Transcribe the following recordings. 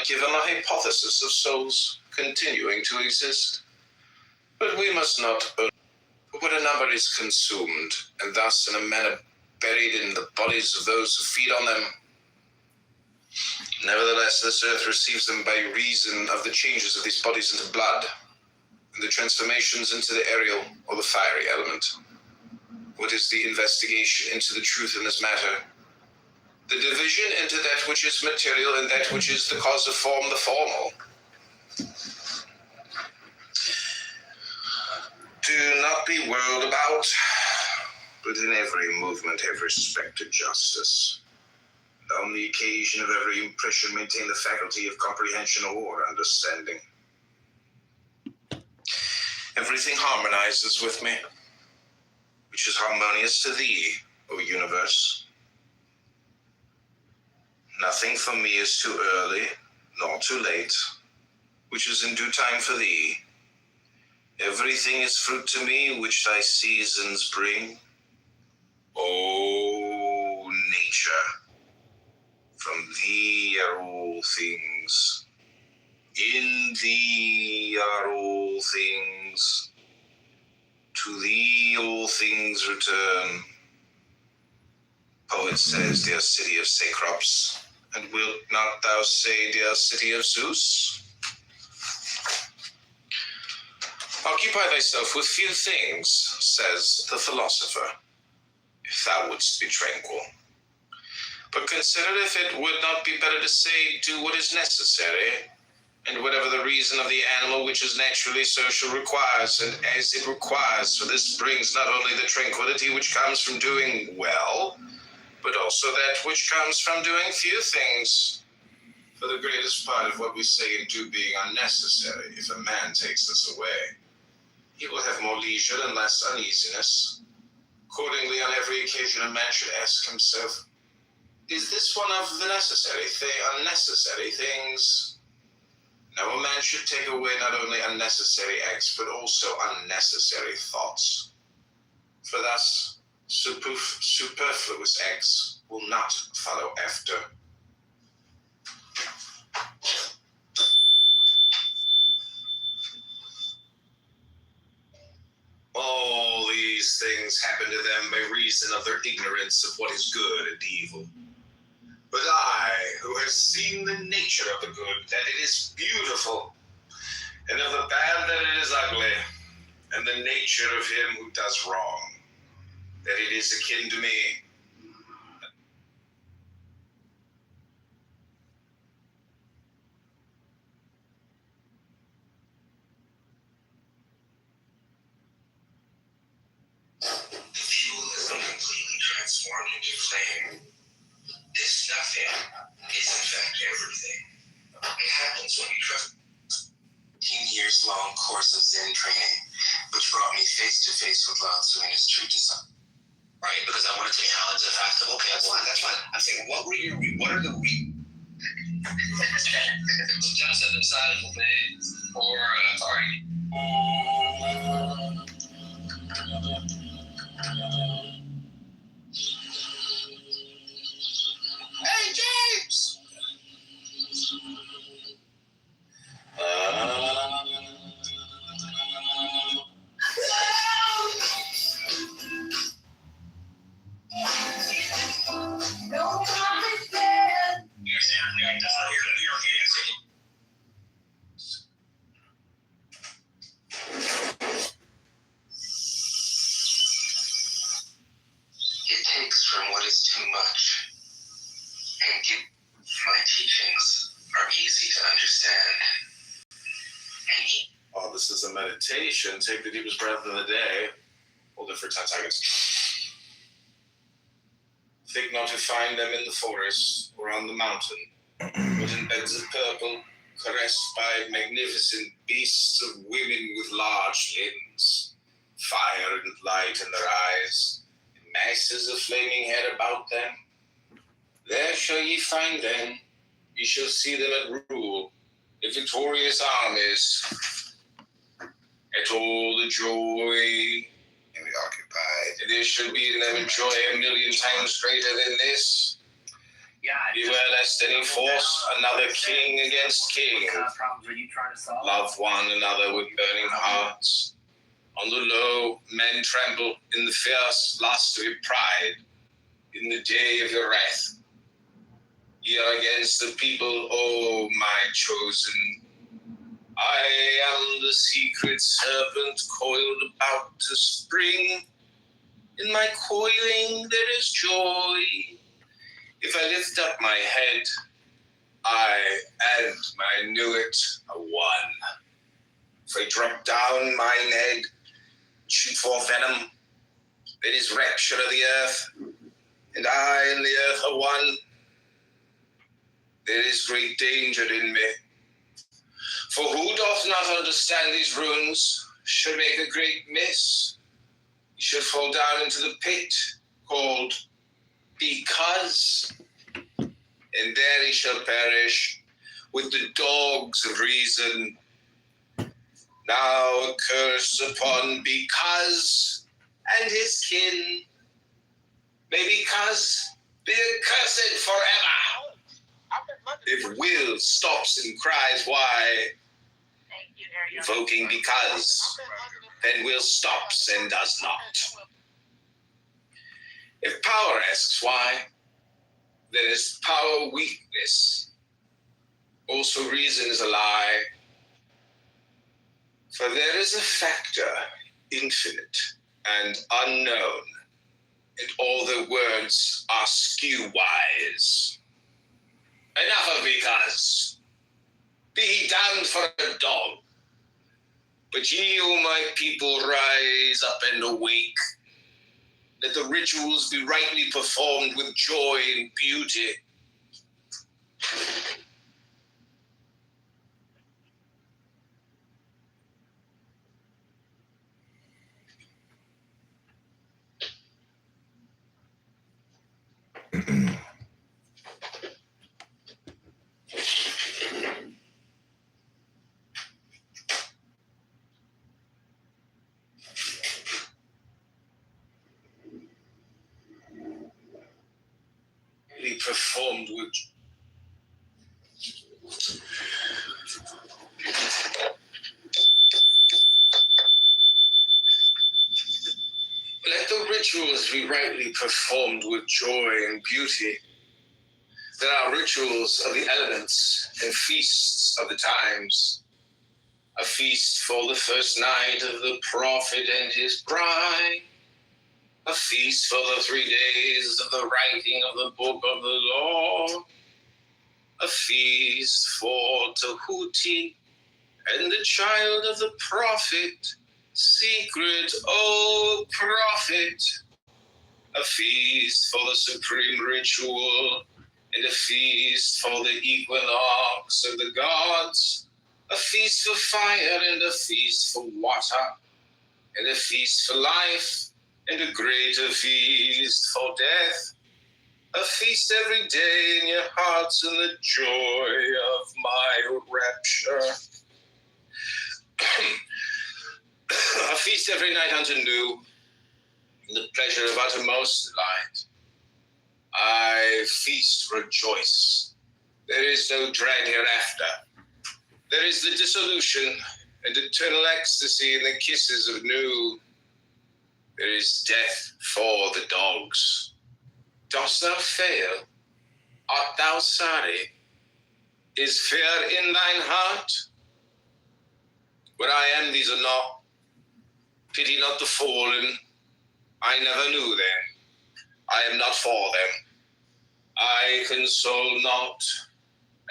given a hypothesis of souls continuing to exist. But we must not only, but when a number is consumed, and thus in a manner buried in the bodies of those who feed on them, nevertheless this earth receives them by reason of the changes of these bodies into blood, and the transformations into the aerial or the fiery element. What is the investigation into the truth in this matter? The division into that which is material and that which is the cause of form, the formal. Do not be whirled about, but in every movement have respect to justice. And on the occasion of every impression maintain the faculty of comprehension or understanding. Everything harmonizes with me, which is harmonious to thee, O universe. Nothing for me is too early, nor too late, which is in due time for thee. Everything is fruit to me, which thy seasons bring. O nature, from thee are all things. In thee are all things. To thee all things return. Poet says, dear city of Cecrops, and wilt not thou say, dear city of Zeus? Occupy thyself with few things, says the philosopher, if thou wouldst be tranquil. But consider if it would not be better to say, do what is necessary, and whatever the reason of the animal which is naturally social requires, and as it requires, for this brings not only the tranquility which comes from doing well, but also that which comes from doing few things. For the greatest part of what we say and do being unnecessary, if a man takes this away, he will have more leisure and less uneasiness. Accordingly, on every occasion a man should ask himself, is this one of the unnecessary things? Now a man should take away not only unnecessary acts, but also unnecessary thoughts. For thus, superfluous acts will not follow after. All these things happen to them by reason of their ignorance of what is good and evil. But I, who have seen the nature of the good, that it is beautiful, and of the bad, that it is ugly, and the nature of him who does wrong, that it is akin to me. The fuel is completely transformed into flame. This nothing is in fact everything. It happens when you trust 15 years long course of Zen training, which brought me face to face with Lao Tzu and his true design. Right, because I want to take knowledge of fact. Okay, that's fine. I'm saying, what are the just at the side of the way, or sorry. Hey, James! It takes from what is too much, and my teachings are easy to understand. Oh, this is a meditation. Take the deepest breath of the day. Hold it for 10 seconds. Think not to find them in the forest or on the mountain, but in beds of purple, caressed by magnificent beasts of women with large limbs, fire and light in their eyes, and masses of flaming hair about them. There shall ye find them. Ye shall see them at rule, the victorious armies, at all the joy and be occupied. There shall be in them a joy 1,000,000 times greater than this. Beware lest any force another king against king. What kind of problems are you trying to solve? Love one another with burning hearts. On the low, men tremble in the fierce lust of your pride. In the day of your wrath, ye are against the people, O my chosen. I am the secret serpent coiled about to spring. In my coiling there is joy. If I lift up my head, I knew it a one. If I drop down mine head, shoot forth venom, that is rapture of the earth, and I and the earth are one. There is great danger in me. For who doth not understand these runes should make a great miss. He should fall down into the pit called because, and there he shall perish with the dogs of reason. Now a curse upon because and his kin. May because be accursed forever. If will stops and cries why, invoking because, then will stops and does not. If power asks why, then is power weakness. Also reason is a lie. For there is a factor infinite and unknown, and all the words are skew-wise. Enough of because. Be he damned for a dog. But ye, O my people, rise up and awake. Let the rituals be rightly performed with joy and beauty. Be performed with let the rituals be rightly performed with joy and beauty. There are rituals of the elements and feasts of the times. A feast for the first night of the prophet and his bride. A feast for the 3 days of the writing of the book of the law. A feast for Tahuti and the child of the prophet. Secret, O prophet. A feast for the supreme ritual, and a feast for the equinox of the gods. A feast for fire, and a feast for water, and a feast for life, and a greater feast for death. A feast every day in your hearts in the joy of my rapture. A feast every night unto new, in the pleasure of uttermost delight. I feast, rejoice. There is no dread hereafter. There is the dissolution and eternal ecstasy in the kisses of new. There is death for the dogs. Dost thou fail? Art thou sorry? Is fear in thine heart? Where I am, these are not. Pity not the fallen. I never knew them. I am not for them. I console not.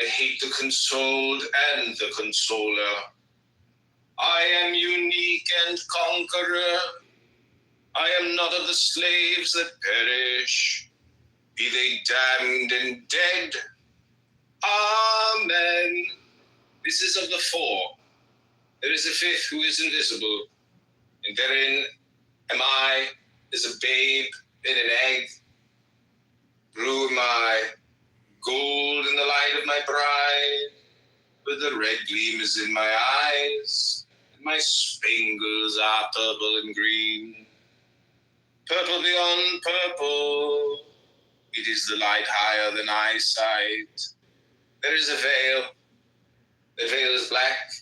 I hate the consoled and the consoler. I am unique and conqueror. I am not of the slaves that perish. Be they damned and dead. Amen. This is of the four. There is a fifth who is invisible, and therein am I as a babe in an egg. Blue am I, gold in the light of my bride, but the red gleam is in my eyes, and my spangles are purple and green. Purple beyond purple, It is the light higher than eyesight. There is a veil. The veil is black.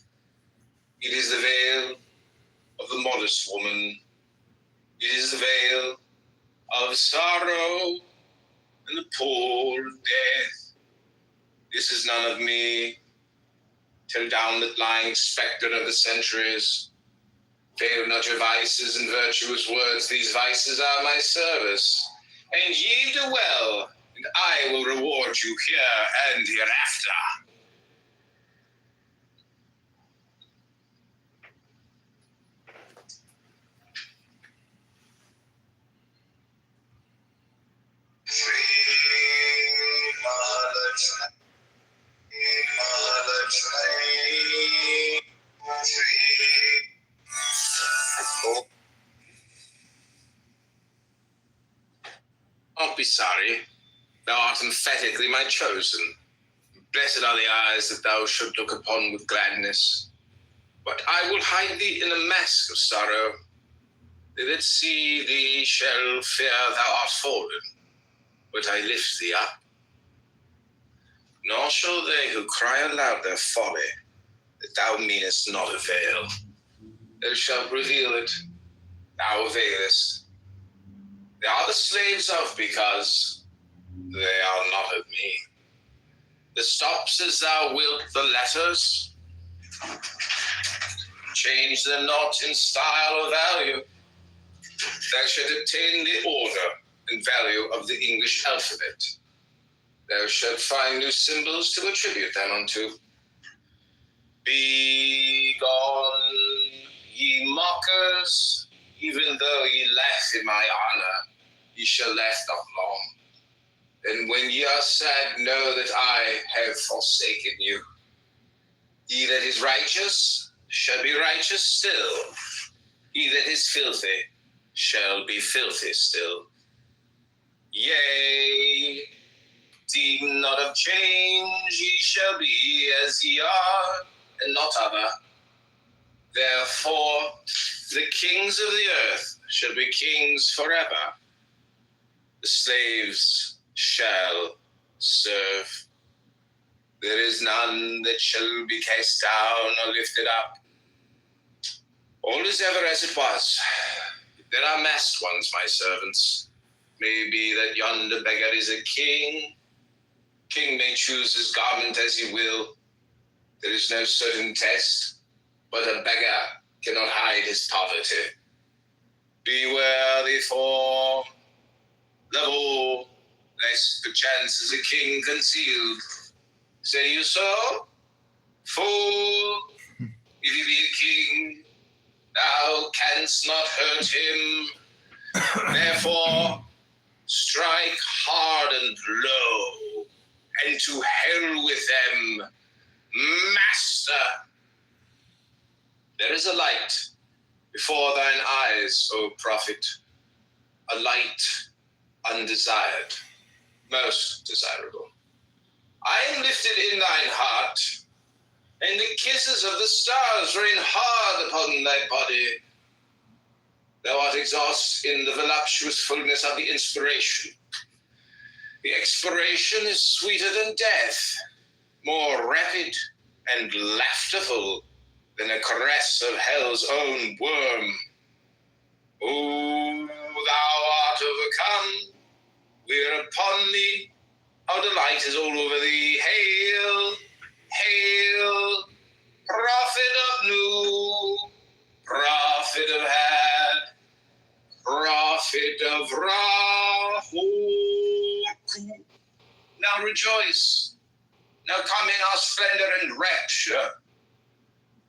It is the veil of the modest woman. It is the veil of sorrow and the pall of death. This is none of me. Tell down that lying spectre of the centuries. Fail not your vices and virtuous words. These vices are my service. And ye do well, and I will reward you here and hereafter. Don't be sorry. Thou art emphatically my chosen. Blessed are the eyes that thou should look upon with gladness. But I will hide thee in a mask of sorrow. They that see thee shall fear thou art fallen, but I lift thee up. Nor shall they who cry aloud their folly, that thou meanest not a veil. Thou shalt reveal it, thou availest. They are the slaves of because they are not of me. The stops as thou wilt the letters, change them not in style or value. Thou shalt obtain the order and value of the English alphabet. Thou shalt find new symbols to attribute them unto. Be gone, ye mockers, even though ye laugh in my honor, ye shall laugh not long. And when ye are sad, know that I have forsaken you. He that is righteous shall be righteous still. He that is filthy shall be filthy still. Yea, deem not of change, ye shall be as ye are, and not other. Therefore, the kings of the earth shall be kings forever. The slaves shall serve. There is none that shall be cast down or lifted up. All is ever as it was. There are masked ones, my servants. May be that yonder beggar is a king. King may choose his garment as he will. There is no certain test, but a beggar cannot hide his poverty. Beware, therefore, level, lest perchance is a king concealed. Say you so? Fool, if he be a king, thou canst not hurt him. Therefore, strike hard and low, and to hell with them, master. There is a light before thine eyes, O prophet, a light undesired, most desirable. I am lifted in thine heart, and the kisses of the stars rain hard upon thy body. Thou art exhausted in the voluptuous fullness of the inspiration. The expiration is sweeter than death, more rapid and laughterful than a caress of hell's own worm. O thou art overcome, we're upon thee, our delight is all over thee. Hail, hail, prophet of Nu, prophet of Had, prophet of Rahu. Now rejoice, now come in our splendor and rapture.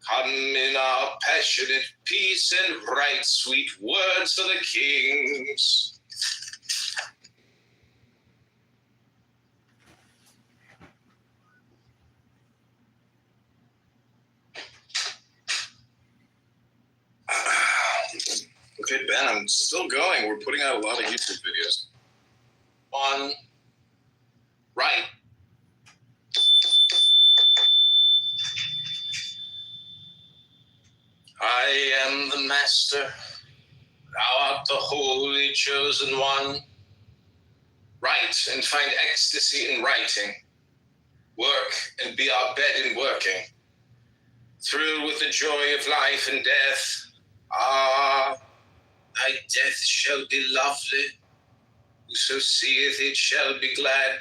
Come in our passionate peace and right sweet words for the kings. Okay, Ben, I'm still going. We're putting out a lot of YouTube videos. On right. I am the master. Thou art the holy chosen one. Write and find ecstasy in writing. Work and be our bed in working. Thrill with the joy of life and death. Ah, thy death shall be lovely. Whoso seeth it shall be glad.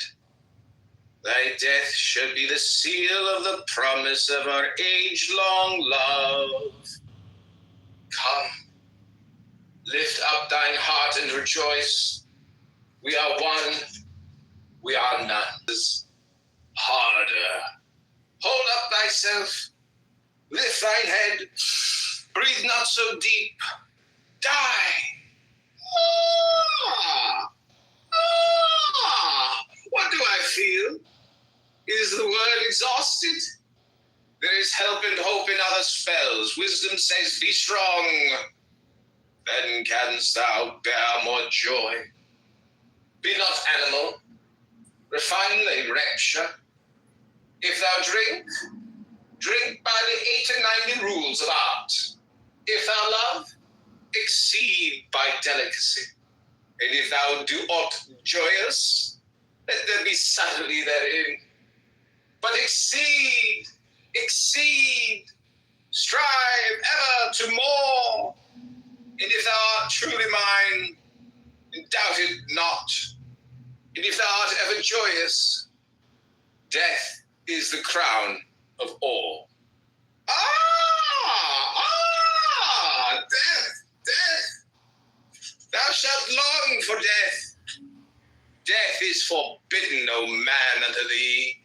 Thy death shall be the seal of the promise of our age-long love. Come, lift up thine heart and rejoice. We are one, we are none. Harder. Hold up thyself, lift thine head, breathe not so deep, die. What do I feel? Is the word exhausted? There is help and hope in other spells. Wisdom says, be strong. Then canst thou bear more joy. Be not animal. Refine thy rapture. If thou drink, drink by the 80 or 90 rules of art. If thou love, exceed by delicacy. And if thou do aught joyous, let there be subtlety therein. But exceed, strive ever to more. And if thou art truly mine, and doubt it not, and if thou art ever joyous, death is the crown of all. Death! Thou shalt long for death. Death is forbidden, O man, unto thee.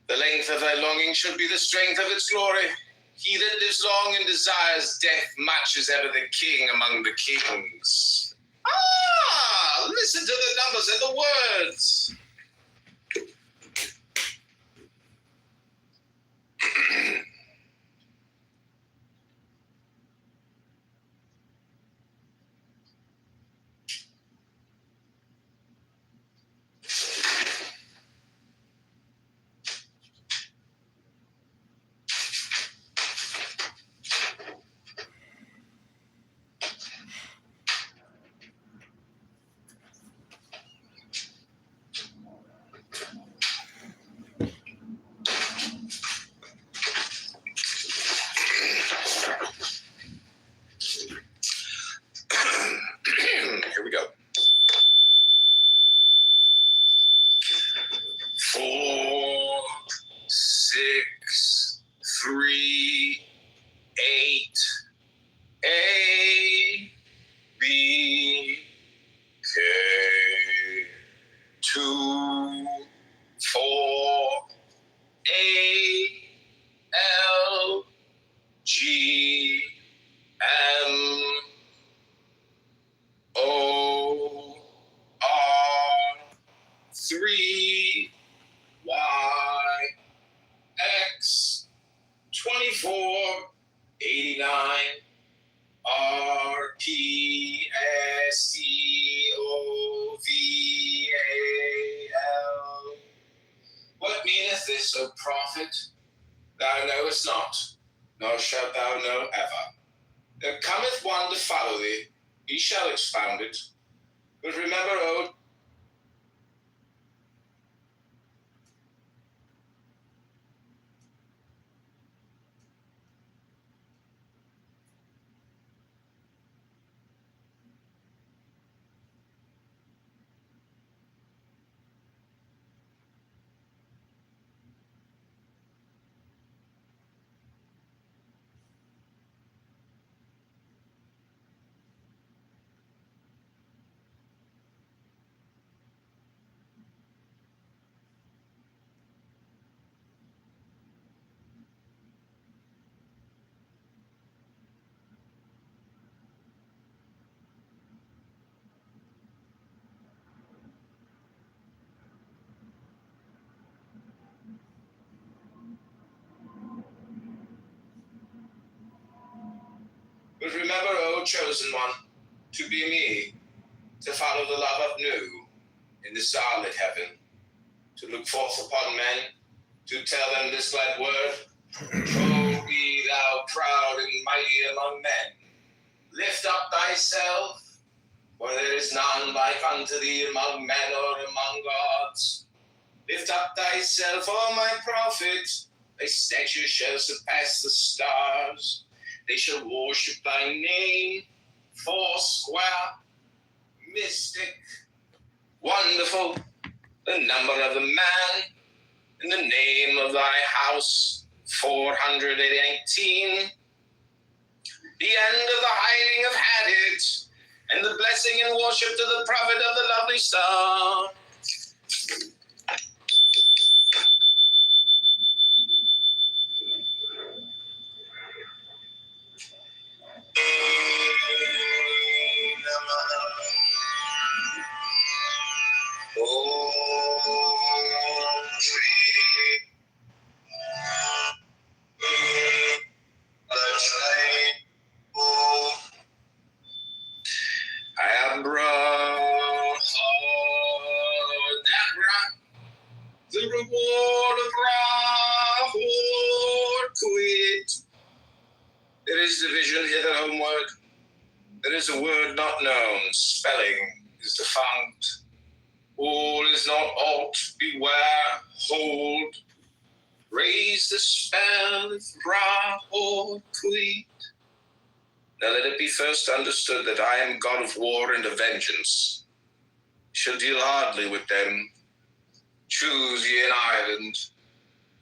The length of thy longing should be the strength of its glory. He that lives long and desires death much is ever the king among the kings. Listen to the numbers and the words. Here we go. 4, 6, 3, 8, A, B, K, 2, 4, A, L, G, M, O, R, 3, Y, X, 24, 89, R, P, S, T, O, V, A, L. What meaneth this, O prophet? Thou knowest not, nor shalt thou know ever. There cometh one to follow thee, he shall expound it. But remember, O But remember, O chosen one, to be me, to follow the love of new in the starlit heaven, to look forth upon men, to tell them this glad word. Oh, be thou proud and mighty among men. Lift up thyself, For there is none like unto thee among men or among gods. Lift up thyself, O my prophet. Thy stature shall surpass the stars. They shall worship thy name, foursquare, mystic, wonderful, the number of the man, in the name of thy house, 418. The end of the hiding of had it, and the blessing and worship to the prophet of the lovely star. The reward of Rahor quit. There is division hither homeward. There is a word not known. Spelling is defunct. All is not aught. Beware. Hold. Raise the spell of Rahor quit. Now let it be first understood that I am God of war and of vengeance. Shall deal hardly with them. Choose ye an island,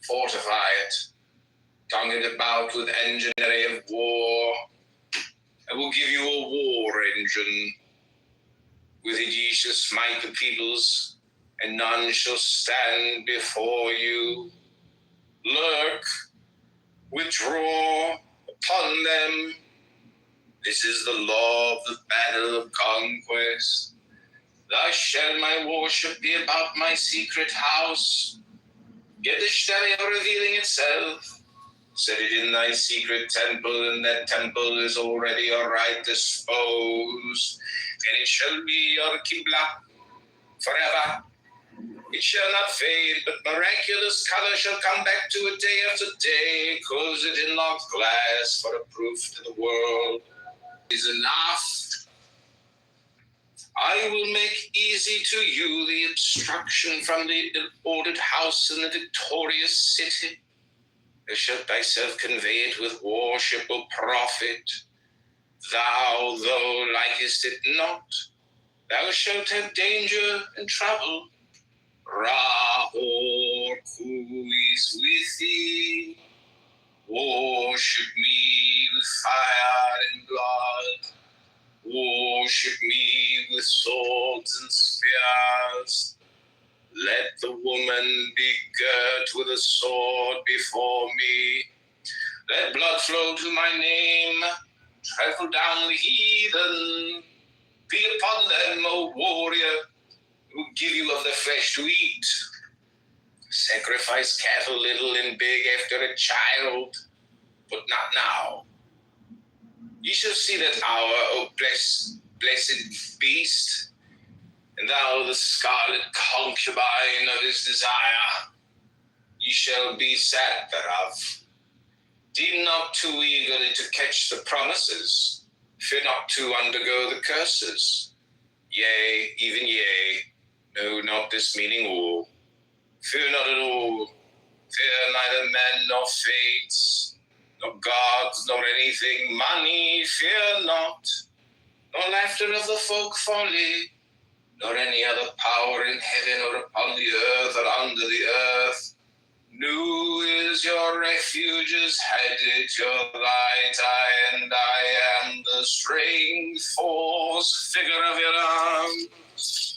fortify it, tongue it about with enginery of war. I will give you a war engine. With it ye shall smite the peoples, and none shall stand before you. Lurk, withdraw upon them. This is the law of the battle of conquest. Thus shall my worship be about my secret house. Get the stereo revealing itself. Set it in thy secret temple, and that temple is already aright disposed. And it shall be your Qibla forever. It shall not fade, but miraculous color shall come back to it day after day. Close it in locked glass for a proof to the world. Is enough. I will make easy to you the obstruction from the ill-ordered house in the victorious city. Thou shalt thyself convey it with worship, O prophet. Thou, though likest it not, thou shalt have danger and trouble. Rahor, who is with thee? Worship me with fire and blood. Worship me with swords and spears. Let the woman be girt with a sword before me. Let blood flow to my name. Trample down the heathen. Be upon them, O warrior, who give you of the flesh to eat. Sacrifice cattle little and big after a child, but not now. Ye shall see that hour, O blessed beast, and thou the scarlet concubine of his desire. Ye shall be sad thereof. Deem not too eagerly to catch the promises. Fear not to undergo the curses. Yea, even yea, know not this meaning all. Fear not at all. Fear neither men nor fates, nor gods, nor anything. Money, fear not. Nor laughter of the folk folly, nor any other power in heaven or upon the earth or under the earth. New is your refuge, as had it your light, and I am the strength, force, vigor of your arms.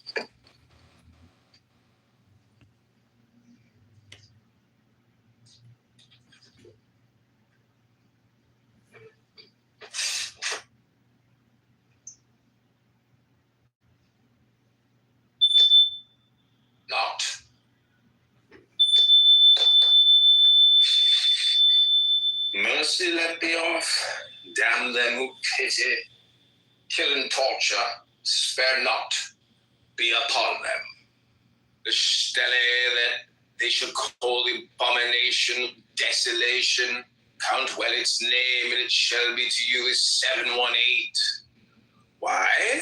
Not. Mercy let be off, damn them who pity, kill and torture, spare not, be upon them. The stele that they shall call the abomination of desolation, count well its name, and it shall be to you as 718. Why?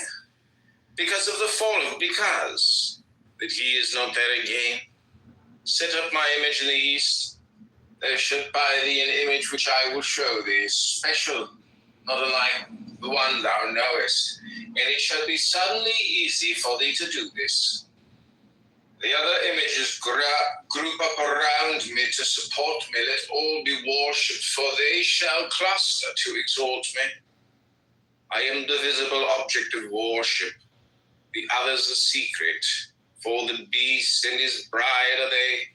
because of the fall of because that he is not there again. Set up my image in the east. There should buy thee an image which I will show thee, special, not unlike the one thou knowest, and it shall be suddenly easy for thee to do this. The other images group up around me to support me. Let all be worshipped, for they shall cluster to exalt me. I am the visible object of worship, the others the secret. For the beast and his bride are they,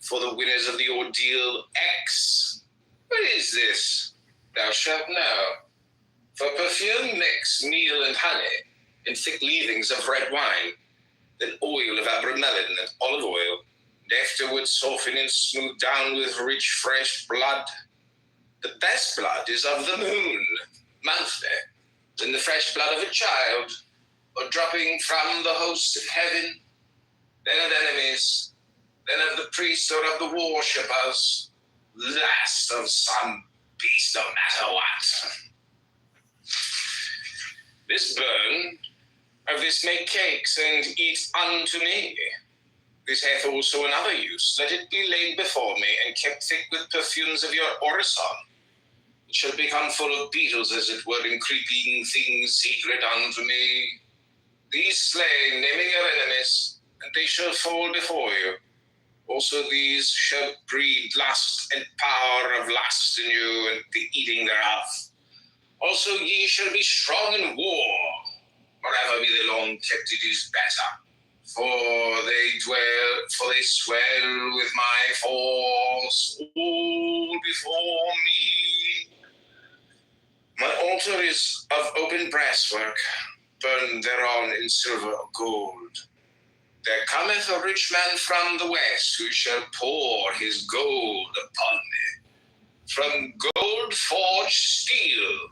for the winners of the ordeal X. What is this? Thou shalt know. For perfume mix meal and honey, and thick leavings of red wine, then oil of abramelin and olive oil, and afterwards soften and smooth down with rich fresh blood. The best blood is of the moon, monthly, than the fresh blood of a child, or dropping from the host of heaven, then of enemies, then of the priests or of the worshippers, last of some beast, no matter what. This burn, of this make cakes and eat unto me. This hath also another use. Let it be laid before me and kept thick with perfumes of your orison. It shall become full of beetles, as it were, and creeping things secret unto me. These slay, naming your enemies, and they shall fall before you. Also these shall breed lust and power of lust in you, and the eating thereof. Also ye shall be strong in war. Wherever be they long kept, it is better. For they swell with my force all before me. My altar is of open brasswork, burned thereon in silver or gold. There cometh a rich man from the west, who shall pour his gold upon me. From gold forged steel,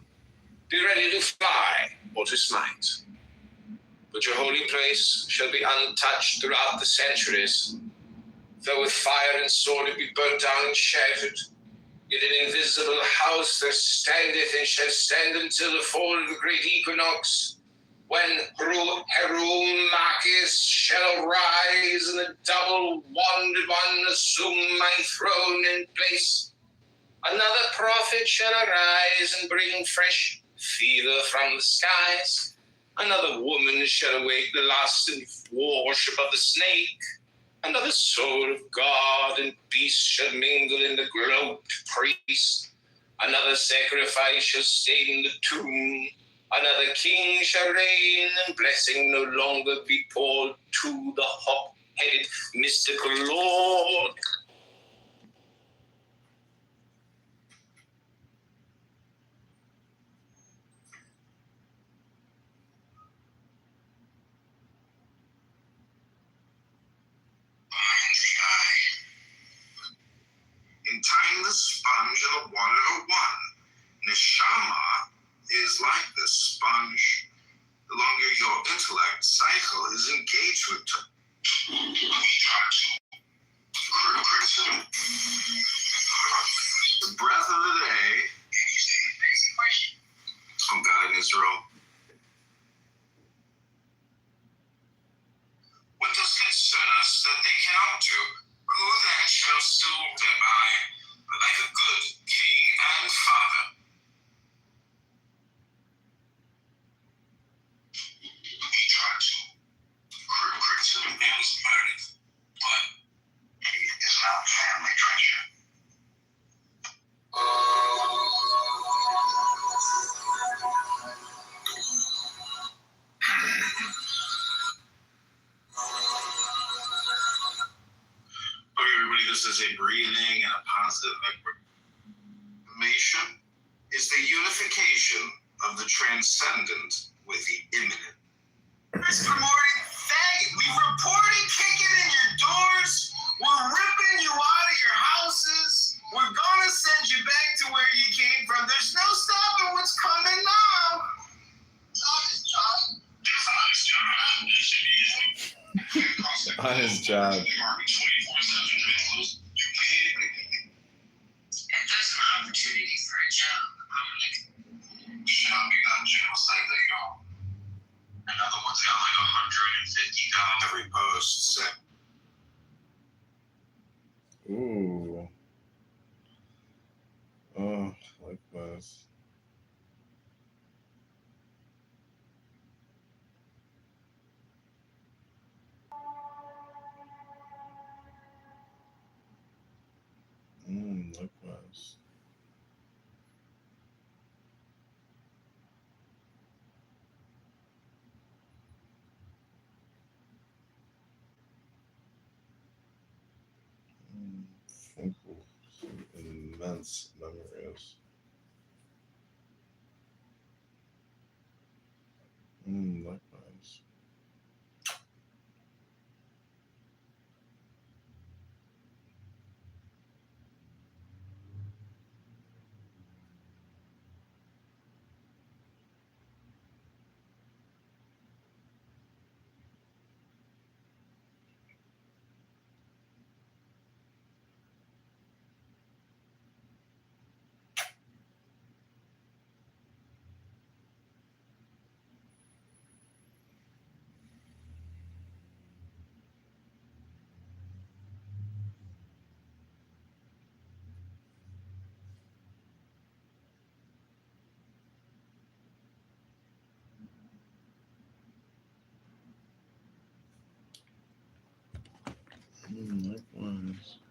be ready to fly or to smite. But your holy place shall be untouched throughout the centuries. Though with fire and sword it be burnt down and shattered, yet an invisible house there standeth and shall stand until the fall of the great equinox, when Herum Marcus shall arise, and the double-wanded one assume my throne and place. Another prophet shall arise and bring fresh fever from the skies. Another woman shall awake the lust and worship of the snake. Another soul of God and beast shall mingle in the globed priest. Another sacrifice shall stain the tomb. Another king shall reign, and blessing no longer be poured to the hawk-headed mystical lord. In tying the sponge and the water are one. Neshama is like the sponge. The longer your intellect cycle is engaged with the breath of the day from God in Israel. What does concern us that they cannot do? Who then shall still thereby, like a good king and father? We try to criticism is married, but it's not family treasure. Okay, everybody, this is a breathing and a positive affirmation. Is the unification of the transcendent with the immanent. Chris Primordian faggot, we reported kicking in your doors. We're ripping you out of your houses. We're gonna send you back to where you came from. There's no stopping what's coming now. Honest job. On his job. If there's an opportunity for a job, I'm like, should not be done, Jim. Say that, Another one's got like likewise. Likewise. Funkel, some immense memories. Likewise. Likewise.